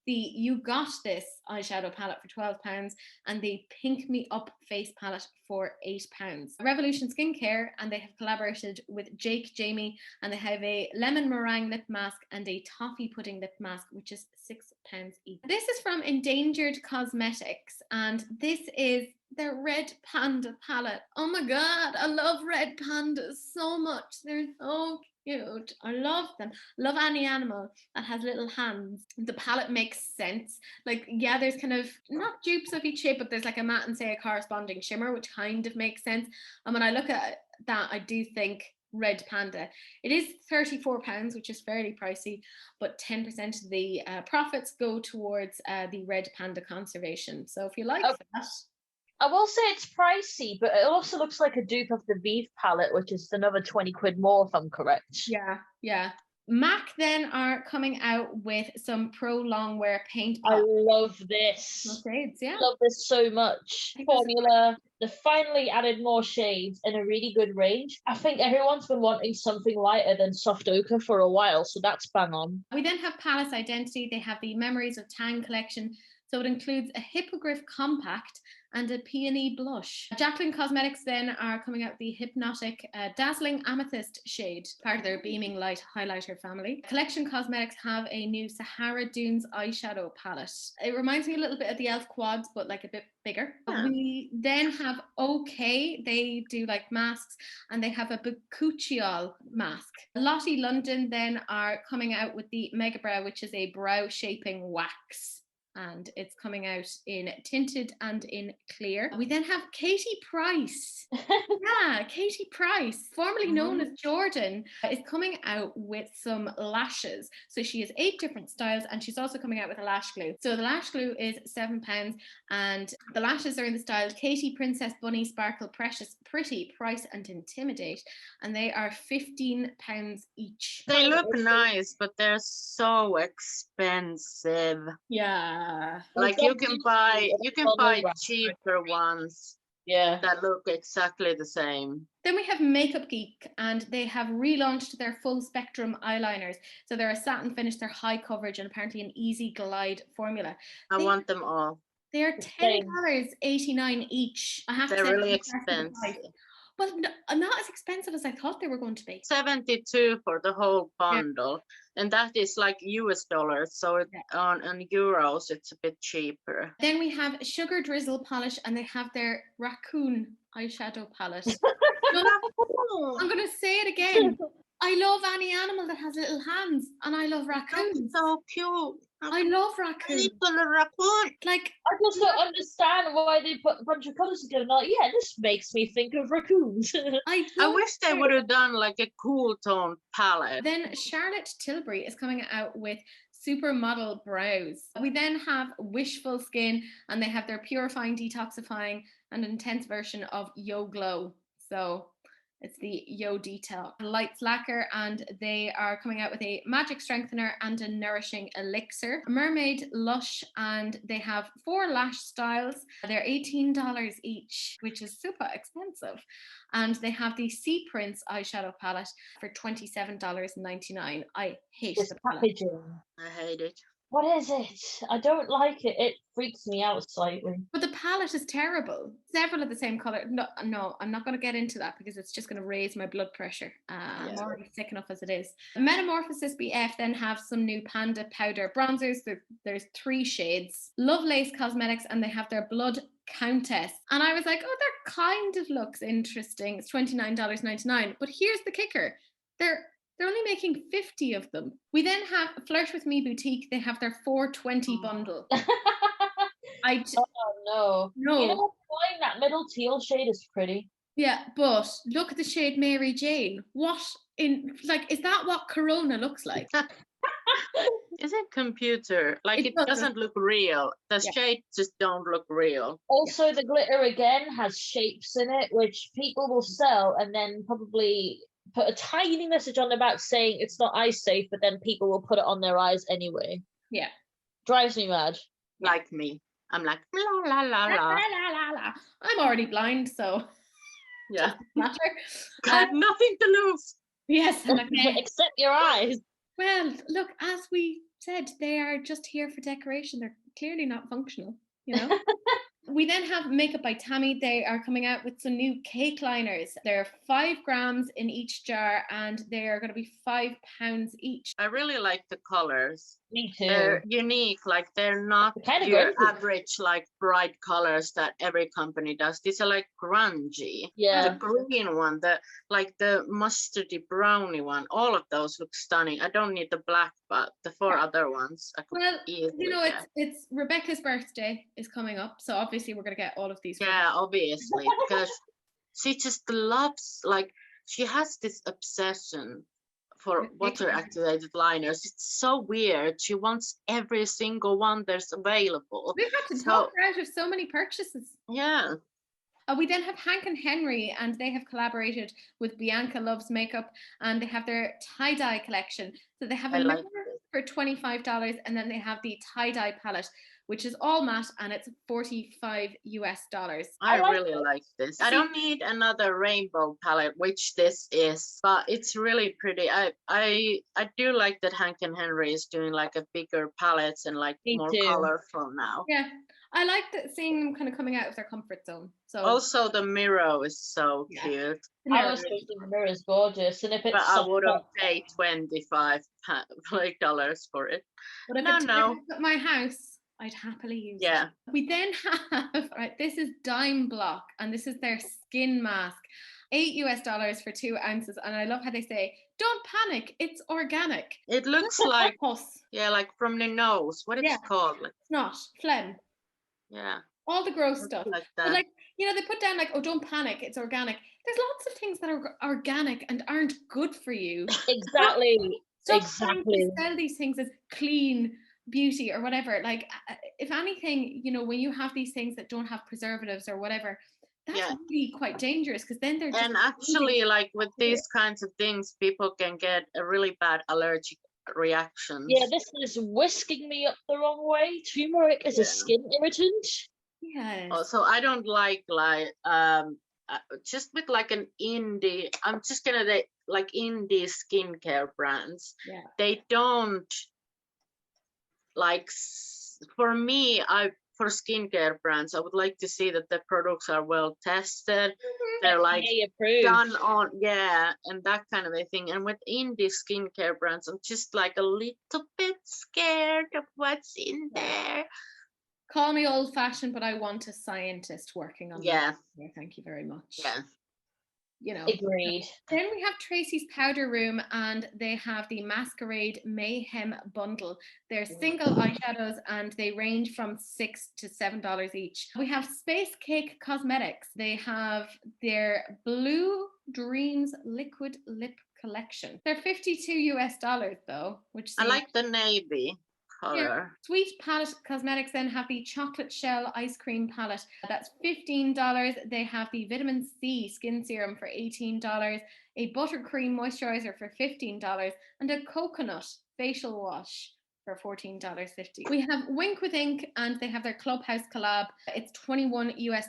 The You Got This eyeshadow palette for £12, and the Pink Me Up face palette for £8. Revolution Skincare, and they have collaborated with Jake Jamie, and they have a lemon meringue lip mask and a toffee pudding lip mask, which is £6 each. This is from Endangered Cosmetics, and this is their Red Panda palette. Oh my god, I love Red Pandas so much. They're so cute. I love them. Love any animal that has little hands. The palette makes sense. Like, yeah, there's kind of not dupes of each shape, but there's like a matte and say a corresponding shimmer, which kind of makes sense. And when I look at that, I do think Red Panda. It is £34, which is fairly pricey, but 10% of the profits go towards the Red Panda conservation. So if you like that. I will say it's pricey, but it also looks like a dupe of the Vive palette, which is another 20 quid more, if I'm correct. Yeah. MAC then are coming out with some pro longwear paint I pot. love this. Shades, yeah. Love this so much. Formula. They finally added more shades in a really good range. I think everyone's been wanting something lighter than soft ochre for a while, so that's bang on. We then have Palace Identity. They have the Memories of Tang collection. So it includes a Hippogriff Compact and a Peony Blush. Jacqueline Cosmetics then are coming out with the Hypnotic Dazzling Amethyst shade, part of their Beaming Light highlighter family. Collection Cosmetics have a new Sahara Dunes eyeshadow palette. It reminds me a little bit of the Elf Quads, but like a bit bigger. Yeah. We then have OK. They do like masks, and they have a Bakuchiol mask. Lottie London then are coming out with the Mega Brow, which is a brow shaping wax. And it's coming out in tinted and in clear. We then have Katie Price. Yeah, Katie Price, formerly known as Jordan, is coming out with some lashes. So she has 8 different styles, and she's also coming out with a lash glue. So the lash glue is £7, and the lashes are in the style Katie, Princess, Bunny, Sparkle, Precious, Pretty, Price, and Intimidate, and they are £15 each. They look nice, but they're so expensive. Yeah. Like you can buy cheaper ones. Yeah. That look exactly the same. Then we have Makeup Geek, and they have relaunched their full spectrum eyeliners. So they're a satin finish, they're high coverage, and apparently an easy glide formula. I want them all. They're $10.89 each. I have to They're say, really compared to the price. expensive. Well, not as expensive as I thought they were going to be. 72 for the whole bundle, and that is like US dollars. So on euros, it's a bit cheaper. Then we have Sugar Drizzle Polish, and they have their Raccoon eyeshadow palette. I'm going to say it again. I love any animal that has little hands, and I love raccoons. That's so cute. I love raccoons. Little raccoon. Like, I just don't understand why they put a bunch of colours together. Like, yeah, this makes me think of raccoons. I wish they would have done like a cool tone palette. Then Charlotte Tilbury is coming out with Supermodel Brows. We then have Wishful Skin, and they have their purifying, detoxifying, and intense version of Yo Glow. So it's the Yo Detail Lights Lacquer, and they are coming out with a magic strengthener and a nourishing elixir. Mermaid Lush, and they have 4 lash styles. They're $18 each, which is super expensive. And they have the Sea Prince eyeshadow palette for $27.99. I hate This the palette. packaging. I hate it. What is it? I don't like it. It freaks me out slightly. But the palette is terrible. Several of the same color. No, I'm not going to get into that because it's just going to raise my blood pressure. I'm already sick enough as it is. Metamorphosis BF then have some new Panda powder bronzers. There's 3 shades. Lovelace Cosmetics, and they have their Blood Countess. And I was like, oh, that kind of looks interesting. It's $29.99. But here's the kicker. They're only making 50 of them. We then have Flirt With Me Boutique. They have their 420 bundle. Oh no. No. You know what? That middle teal shade is pretty. Yeah, but look at the shade Mary Jane. Is that what Corona looks like? Is it computer? Like it doesn't look real. The shades just don't look real. Also, the glitter again has shapes in it, which people will sell and then probably put a tiny message on the back saying it's not eye safe, but then people will put it on their eyes anyway. Yeah. Drives me mad. Like me. I'm like, la, la, la, la. La, la, la, la. I'm already blind, so yeah. matter. Got nothing to lose. Yes, I'm okay. Except your eyes. Well, look, as we said, they are just here for decoration. They're clearly not functional, you know? We then have Makeup by Tammy. They are coming out with some new cake liners. They're 5 grams in each jar, and they are going to be £5 each. I really like the colors. Me too. They're unique. Like they're not your average like bright colors that every company does. These are like grungy. Yeah. The green one, the mustardy browny one. All of those look stunning. I don't need the black, but the 4 other ones I could easily get. It's Rebecca's birthday is coming up, so obviously we're gonna get all of these. Yeah, obviously, because she just loves, like, she has this obsession for water activated liners. It's so weird. She wants every single one there's available. We've had to talk her out of so many purchases. Yeah. We then have Hank and Henry, and they have collaborated with Bianca Loves Makeup, and they have their tie-dye collection. So they have a mirror for $25, and then they have the tie-dye palette, which is all matte, and it's $45 US. I really like this. I don't need another rainbow palette, which this is, but it's really pretty. I do like that Hank and Henry is doing like a bigger palettes and like more colorful now. Yeah, I like seeing them kind of coming out of their comfort zone. So also the mirror is so cute. I was thinking the mirror is gorgeous, and if it's I wouldn't pay $25 for it. But if it turned up my house, I'd happily use it. We then have, right, this is Dime Block, and this is their skin mask. $8 US for 2 ounces, and I love how they say, "Don't panic, it's organic." It looks like like from the nose. What it's called? Like, it's not phlegm. Yeah. All the gross stuff. Like that. But like, you know, they put down like, "Oh, don't panic, it's organic." There's lots of things that are organic and aren't good for you. Exactly. Stop trying to sell these things as clean beauty or whatever. Like, if anything, you know, when you have these things that don't have preservatives or whatever, that's really quite dangerous, because then they're just and actually like with these kinds of things, people can get a really bad allergic reactions. Yeah, this is whisking me up the wrong way. Turmeric is a skin irritant. Yes. Also, I don't like just with like an indie, I'm just gonna say like indie skincare brands. Yeah. They don't like, for me, for skincare brands, I would like to see that the products are well tested. They're like done on, and that kind of a thing. And with indie skincare brands, I'm just like a little bit scared of what's in there. Call me old fashioned, but I want a scientist working on that. Yeah, thank you very much. Yeah. You know. Agreed. Then we have Tracy's Powder Room, and they have the Masquerade Mayhem bundle. They're single eyeshadows, and they range from $6 to $7 each. We have Space Cake Cosmetics. They have their Blue Dreams Liquid Lip Collection. They're $52 US though, which I like the navy color. Yeah. Sweet Palette Cosmetics then have the Chocolate Shell Ice Cream Palette. That's $15. They have the Vitamin C Skin Serum for $18, a Buttercream Moisturizer for $15, and a Coconut Facial Wash for $14.50. We have Wink with Ink, and they have their Clubhouse collab. It's $21 US.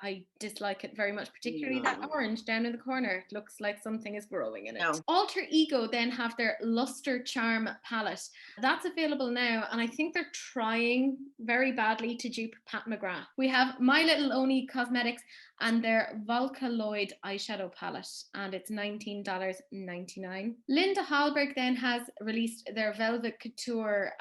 I dislike it very much, particularly that orange down in the corner. It looks like something is growing in it. Alter Ego then have their Luster Charm palette. That's available now, and I think they're trying very badly to dupe Pat McGrath. We have My Little Oni Cosmetics and their Volcaloid eyeshadow palette, and it's $19.99. Linda Hallberg then has released their Velvet Couture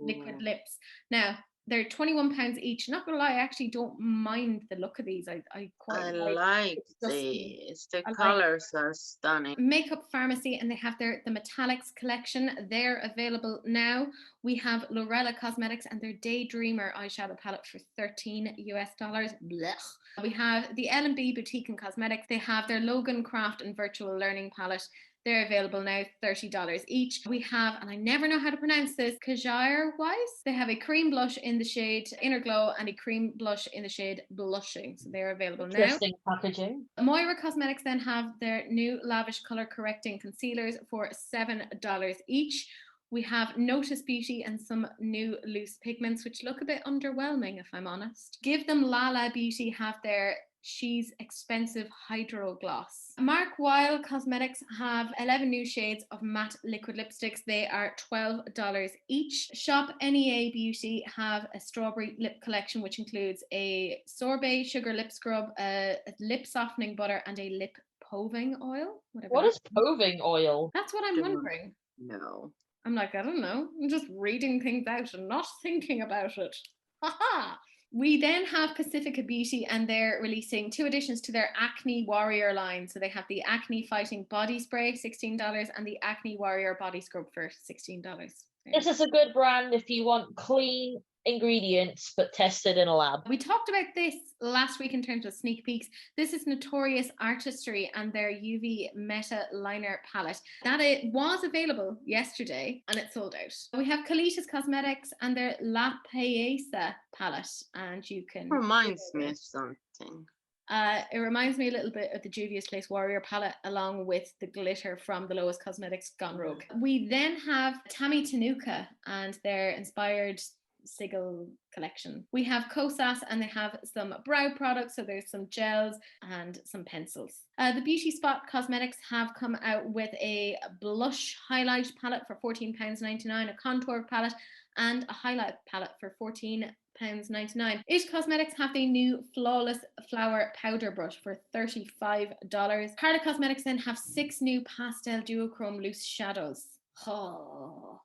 liquid lips. Now, they're £21 each. Not gonna lie, I actually don't mind the look of these. I quite like these. The colors are stunning. Makeup Pharmacy, and they have the Metallics collection. They're available now. We have Lorella Cosmetics and their Daydreamer eyeshadow palette for $13 US. Blech. We have the L&B Boutique and Cosmetics. They have their Logan Craft and Virtual Learning palette. They're available now, $30 each. We have, and I never know how to pronounce this, Kajar Weiss. They have a cream blush in the shade Inner Glow and a cream blush in the shade Blushing. So they're available now. Interesting packaging. Moira Cosmetics then have their new Lavish Color Correcting Concealers for $7 each. We have Notice Beauty and some new loose pigments, which look a bit underwhelming, if I'm honest. Give Them Lala Beauty have their She's Expensive Hydro Gloss. Mark Weil Cosmetics have 11 new shades of matte liquid lipsticks. They are $12 each. Shop NEA Beauty have a strawberry lip collection, which includes a sorbet sugar lip scrub, a lip softening butter, and a lip poving oil. What is poving oil? That's what I'm wondering. No. I'm like, I don't know. I'm just reading things out and not thinking about it. Haha! We then have Pacifica Beauty, and they're releasing 2 additions to their Acne Warrior line. So they have the Acne Fighting Body Spray, $16, and the Acne Warrior Body Scrub for $16. This is a good brand if you want clean ingredients but tested in a lab. We talked about this last week in terms of sneak peeks. This is Notorious Artistry and their UV Meta Liner palette. That it was available yesterday and it sold out. We have Kalitas Cosmetics and their La Paesa palette, and you can... Reminds me of something. It reminds me a little bit of the Juvia's Place Warrior palette, along with the glitter from the Lois Cosmetics Gone Rogue. We then have Tammy Tanuka and their inspired Sigil collection. We have Kosas, and they have some brow products, so there's some gels and some pencils. The Beauty Spot Cosmetics have come out with a blush highlight palette for £14.99, a contour palette, and a highlight palette for £14.99. It Cosmetics have the new Flawless Flower Powder Brush for $35. Carla Cosmetics then have 6 new pastel duochrome loose shadows. Oh,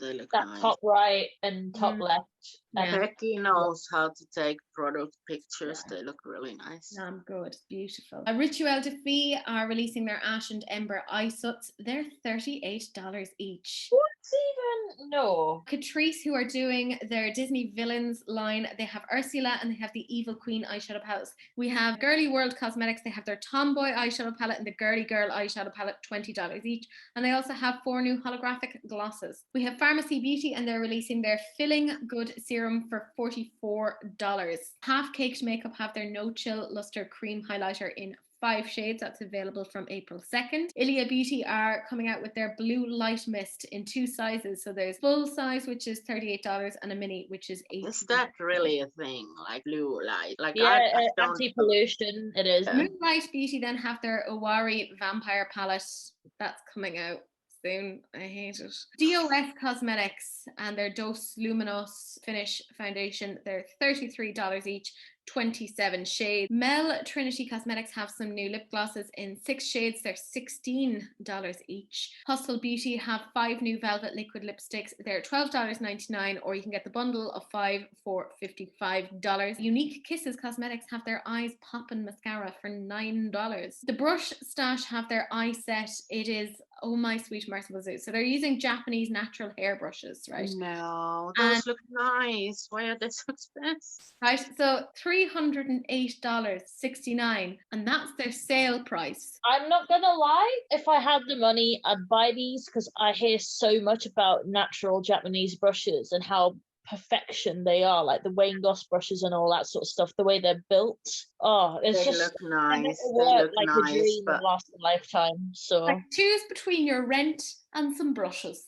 they look that nice. top right and top left. Yeah. Becky knows how to take product pictures. They look really nice. Good, beautiful. Rituel de Fille are releasing their Ash and Ember eye sots. They're $38 each. What's even? No. Catrice, who are doing their Disney Villains line, they have Ursula and they have the Evil Queen eyeshadow palettes. We have Girly World Cosmetics, they have their Tomboy eyeshadow palette and the Girly Girl eyeshadow palette, $20 each. And they also have 4 new holographic glosses. We have Pharmacy Beauty, and they're releasing their Filling Good Serum for $44. Half Caked Makeup have their No Chill Luster Cream Highlighter in 5 shades. That's available from April 2nd. Ilia Beauty are coming out with their Blue Light Mist in 2 sizes. So there's full size, which is $38, and a mini, which is $8. Is that really a thing? Like blue light? Like Yeah, I don't... anti-pollution. It is. Moonlight Beauty then have their Owari Vampire Palette. That's coming out soon. I hate it. DOS Cosmetics and their Dos Luminos Finish Foundation. They're $33 each. 27 shades. Mel Trinity Cosmetics have some new lip glosses in 6 shades. They're $16 each. Hustle Beauty have 5 new velvet liquid lipsticks. They're $12.99, or you can get the bundle of 5 for $55. Unique Kisses Cosmetics have their Eyes Poppin' Mascara for $9. The Brush Stash have their eye set. It is Oh My Sweet Merciful Zoo. So they're using Japanese natural hair brushes, right? No, those look nice. Why are they so expensive? Right, so $308.69, and that's their sale price. I'm not gonna lie, if I had the money, I'd buy these because I hear so much about natural Japanese brushes and how perfection they are, like the Wayne Goss brushes and all that sort of stuff, the way they're built. Oh, it's They just look nice. They They work look like nice, a dream but that lasts a lifetime. So Like, choose between your rent and some brushes.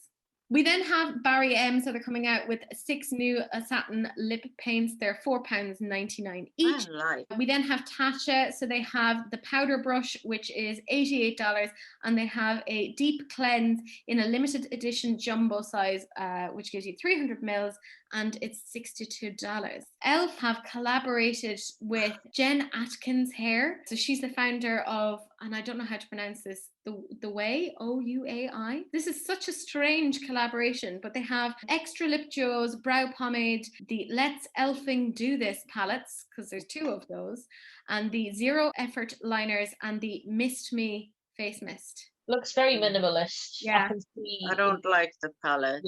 We then have Barry M, so they're coming out with 6 new satin lip paints. They're £4.99 each. We then have Tatcha, so they have the powder brush, which is $88, and they have a deep cleanse in a limited edition jumbo size, which gives you 300 mils, and it's $62. Elf have collaborated with Jen Atkins Hair. So she's the founder of, and I don't know how to pronounce this, The Way, Ouai. This is such a strange collaboration, but they have extra lip duos, brow pomade, the Let's Elfing Do This palettes, because there's 2 of those, and the Zero Effort liners, and the Mist Me face mist. looks very minimalist. Yeah. I don't like the palette.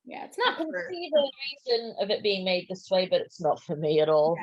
Yeah, it's I not can for... see the reason of it being made this way, but it's not for me at all.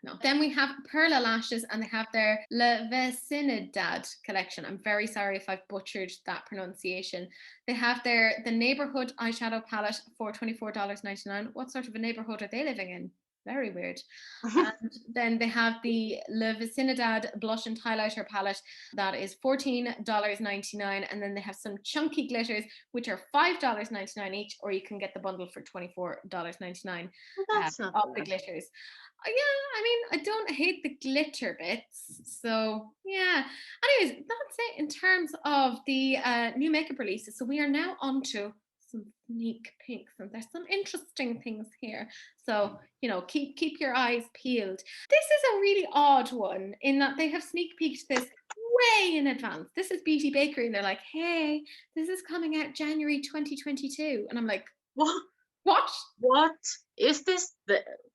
No. Then we have Perla Lashes, and they have their La Vecinidad collection. I'm very sorry if I've butchered that pronunciation. They have the Neighborhood eyeshadow palette for $24.99. What sort of a neighborhood are they living in? Very weird. And then they have the La Vecinidad blush and highlighter palette that is $14.99, and then they have some chunky glitters which are $5.99 each, or you can get the bundle for $24.99 of the glitters. Yeah, I mean, I don't hate the glitter bits, so yeah. Anyways, that's it in terms of the new makeup releases. So we are now on to some sneak peeks, and there's some interesting things here, so keep your eyes peeled. This is a really odd one in that they have sneak peeked this way in advance. This is Beauty Bakery, and they're like, hey, this is coming out January 2022, and I'm like, what is this?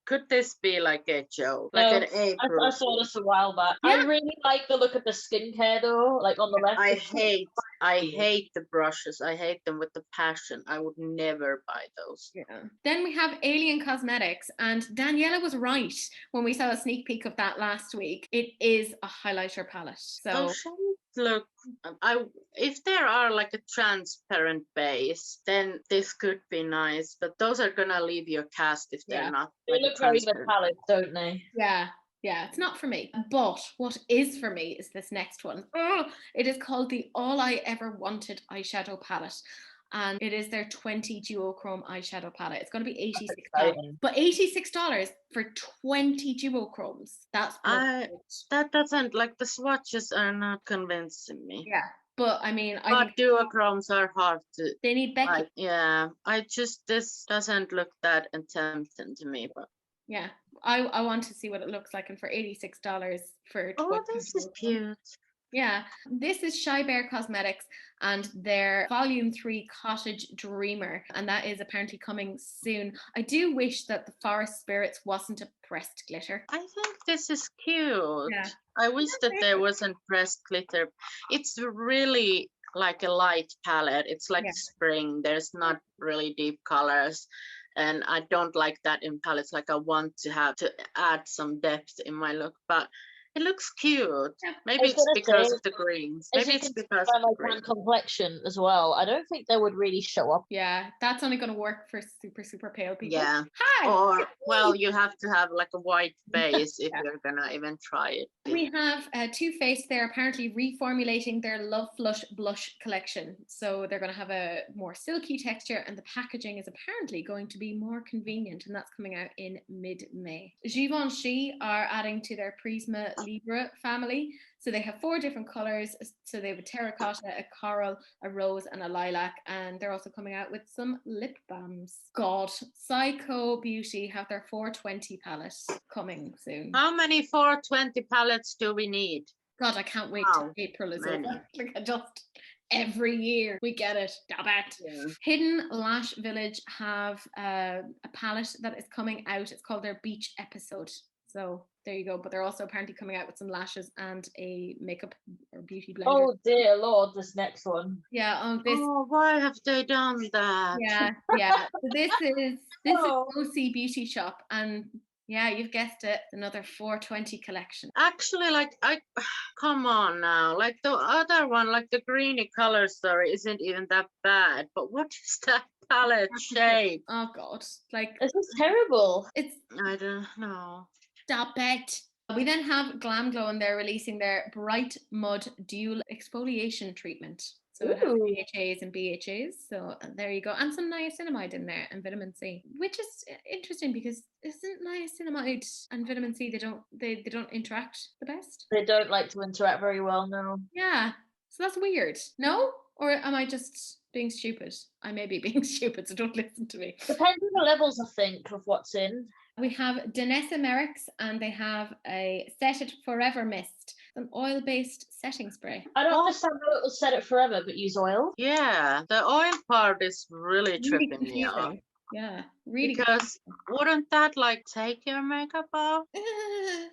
Could this be like a joke? No, like an April? I saw this a while back. Yeah. I really like the look of the skincare though, like on the left. I hate the brushes. I hate them with the passion. I would never buy those. Yeah. Then we have Alien Cosmetics, and Daniela was right when we saw a sneak peek of that last week. It is a highlighter palette. So look, if there are like a transparent base, then this could be nice, but those are gonna leave your cast if they're not. They look very metallic, don't they? Yeah. Yeah, it's not for me. But what is for me is this next one. Oh, it is called the All I Ever Wanted eyeshadow palette. And it is their 20 duochrome eyeshadow palette. It's going to be $86. exciting. But $86 for 20 duochromes. That's I good. that doesn't like the swatches are not convincing me. Yeah. But I mean, I But think duochromes are hard to they need Becky. like. Yeah, this doesn't look that tempting to me. But Yeah. I want to see what it looks like. And for $86 for 20 oh, this is duochromes. cute. Yeah, this is Shy Bear Cosmetics and their Volume 3 Cottage Dreamer, and that is apparently coming soon. I do wish that the Forest Spirits wasn't a pressed glitter. I think this is cute. Yeah. I wish that there wasn't pressed glitter. It's really like a light palette. It's like Yeah. spring. There's not really deep colors. And I don't like that in palettes. Like I want to have to add some depth in my look, but it looks cute. Yeah. Maybe was it's gonna because say, of the greens. As Maybe you it's can see because by of my the greens. tan complexion as well, I don't think they would really show up. Yeah, that's only going to work for super, super pale people. Yeah. Hi! Or well, you have to have like a white base if Yeah. you're gonna even try it. We have Too Faced. They're apparently reformulating their Love Flush blush collection. So they're going to have a more silky texture, and the packaging is apparently going to be more convenient, and that's coming out in mid-May. Givenchy are adding to their Prisma Libre family. So they have 4 different colors. So they have a terracotta, a coral, a rose, and a lilac. And they're also coming out with some lip balms. God, Psycho Beauty have their 420 palette coming soon. How many 420 palettes do we need? God, I can't wait Wow, till April is many. over. Like I just every year we get it. Damn it. Yeah. Hidden Lash Village have a palette that is coming out. It's called their Beach Episode. So there you go. But they're also apparently coming out with some lashes and a makeup or beauty blender. Oh dear Lord, this next one. Yeah. This. Oh, why have they done that? Yeah. Yeah. So this is Oh. OC Beauty Shop, and yeah, you've guessed it, another 420 collection. Actually, like I come on now. Like the other one, like the greeny color story isn't even that bad. But what is that palette shape? Oh God. Like This is terrible. it's I don't know. Stop it. We then have Glam Glow, and they're releasing their Bright Mud Dual Exfoliation Treatment. So it has Ooh. AHAs and BHAs. So there you go. And some niacinamide in there and vitamin C, which is interesting because isn't niacinamide and vitamin C, they don't interact the best? They don't like to interact very well, no. Yeah. So that's weird. No? Or am I just being stupid? I may be being stupid, so don't listen to me. Depends on the levels, I think, of what's in. We have Danessa Merrick's, and they have a Set It Forever Mist, an oil-based setting spray. I don't understand how it will set it forever, but use oil. Yeah, the oil part is really Really tripping me off. confusing. Yeah, really. Because wouldn't that like take your makeup off?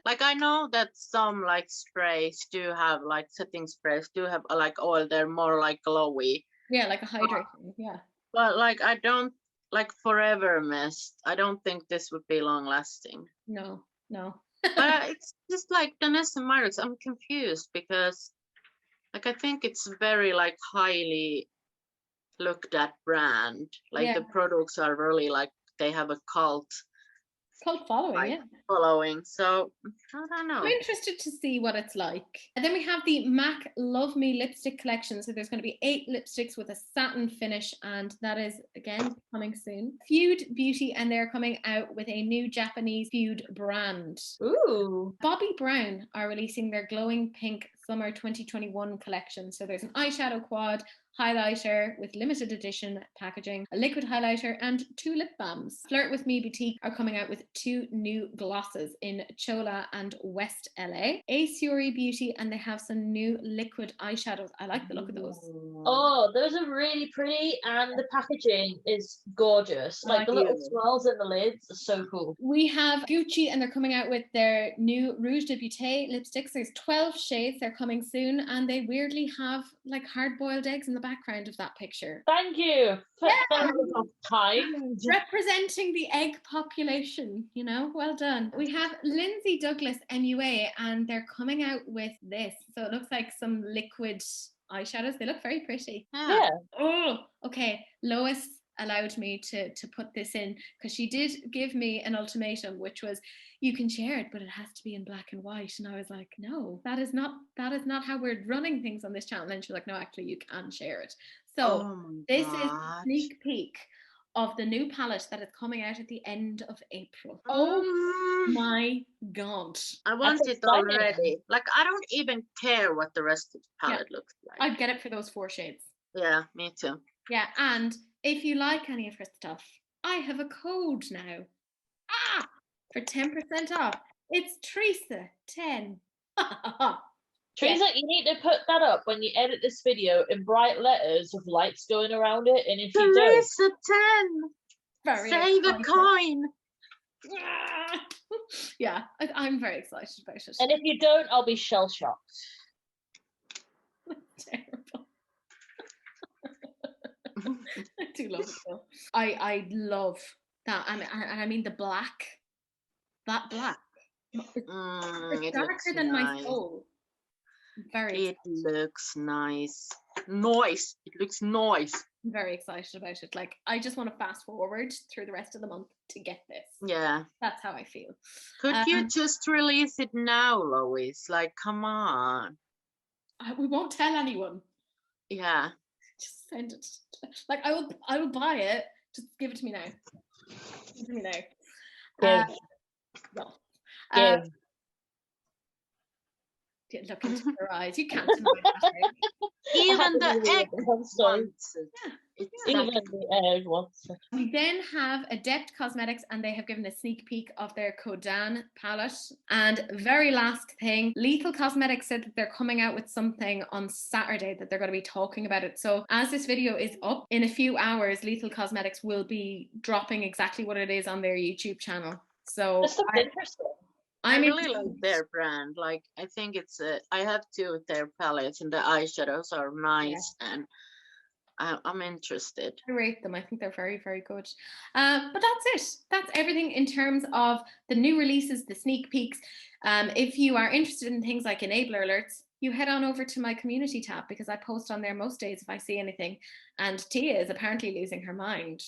Like I know that some like sprays do have like setting sprays do have like oil. They're more like glowy. Yeah, like a hydration. Yeah. But like I don't like forever mist. I don't think this would be long lasting. No. But it's just like Danessa Myricks. I'm confused because like I think it's very like highly looked at brand. Like Yeah. the products are really like they have a cult Cult following, like, yeah. following. So I don't know. I'm interested to see what it's like. And then we have the MAC Love Me lipstick collection. So there's going to be 8 lipsticks with a satin finish, and that is again coming soon. Feud Beauty, and they're coming out with a new Japanese Feud brand. Ooh. Bobbi Brown are releasing their glowing pink summer 2021 collection. So there's an eyeshadow quad, highlighter with limited edition packaging, a liquid highlighter, and 2 lip balms. Flirt With Me Boutique are coming out with 2 new glosses in Chola and West LA. Asuri Beauty, and they have some new liquid eyeshadows. I like the look of those. Oh, those are really pretty, and the packaging is gorgeous. Like the little swirls in the lids are so cool. We have Gucci, and they're coming out with their new Rouge de Beauté lipsticks. There's 12 shades. They're coming soon, and they weirdly have like hard-boiled eggs in the background of that picture. Thank you. Time. Representing the egg population, you know, well done. We have Lindsay Douglas MUA, and they're coming out with this. So it looks like some liquid eyeshadows. They look very pretty. Yeah. Oh, okay. Lois allowed me to put this in, because she did give me an ultimatum, which was, you can share it, but it has to be in black and white. And I was like, no, that is not how we're running things on this channel. And she was like, no, actually you can share it. So this is a sneak peek of the new palette that is coming out at the end of April. Oh my god, I want it already. Like, I don't even care what the rest of the palette looks like. I'd get it for those 4 shades. Yeah, me too. Yeah, and if you like any of her stuff, I have a code now. For 10% off. It's Teresa 10. Teresa, you need to put that up when you edit this video in bright letters with lights going around it. And if you don't, Teresa 10. Save a coin. Yeah, I'm very excited about it. And if you don't, I'll be shell shocked. Terrible. I do love it though. I love that. I mean the black. That black. It's darker than my soul. It looks nice. Nice. It looks nice. I'm very excited about it. Like, I just want to fast forward through the rest of the month to get this. Yeah. That's how I feel. Could you just release it now, Lois? Like, come on. We won't tell anyone. Yeah. Just send it. Like, I will buy it. Just give it to me now. Give it to me now. No. Look into her eyes. You can't deny that. Even the egg wants it. Even the egg wants it. We then have Adept Cosmetics, and they have given a sneak peek of their Kodan palette. And very last thing, Lethal Cosmetics said that they're coming out with something on Saturday, that they're going to be talking about it. So as this video is up, in a few hours, Lethal Cosmetics will be dropping exactly what it is on their YouTube channel. So that's interesting. I really like their brand. Like, I think it's I have 2 of their palettes, and the eyeshadows are nice, and I'm interested. I rate them. I think they're very, very good. But that's it. That's everything in terms of the new releases, the sneak peeks. If you are interested in things like enabler alerts, you head on over to my community tab, because I post on there most days if I see anything. And Tia is apparently losing her mind.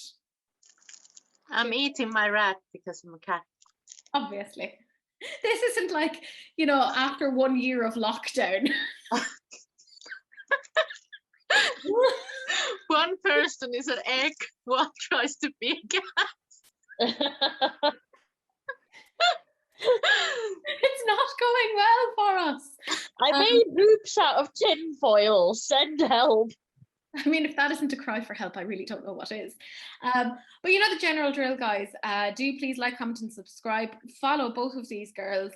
I'm eating my rat because I'm a cat. Obviously. This isn't like, after 1 year of lockdown. One person is an egg, one tries to be a cat. It's not going well for us. I made hoops out of tin foil. Send help. I mean, if that isn't a cry for help, I really don't know what is. But you know the general drill, guys. Do please like, comment, and subscribe. Follow both of these girls,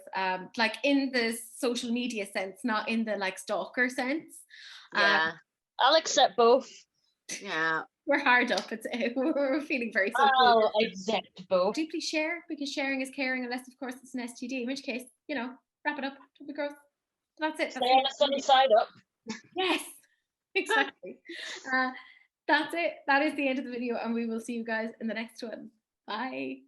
like in the social media sense, not in the like stalker sense. Yeah. I'll accept both. Yeah. We're hard up. We're feeling very social. I'll accept both. Do please share, because sharing is caring, unless of course it's an STD, in which case, wrap it up. Don't be gross. That's it. Stay on the sunny side up. Yes. Exactly. That's it. That is the end of the video, and we will see you guys in the next one. Bye.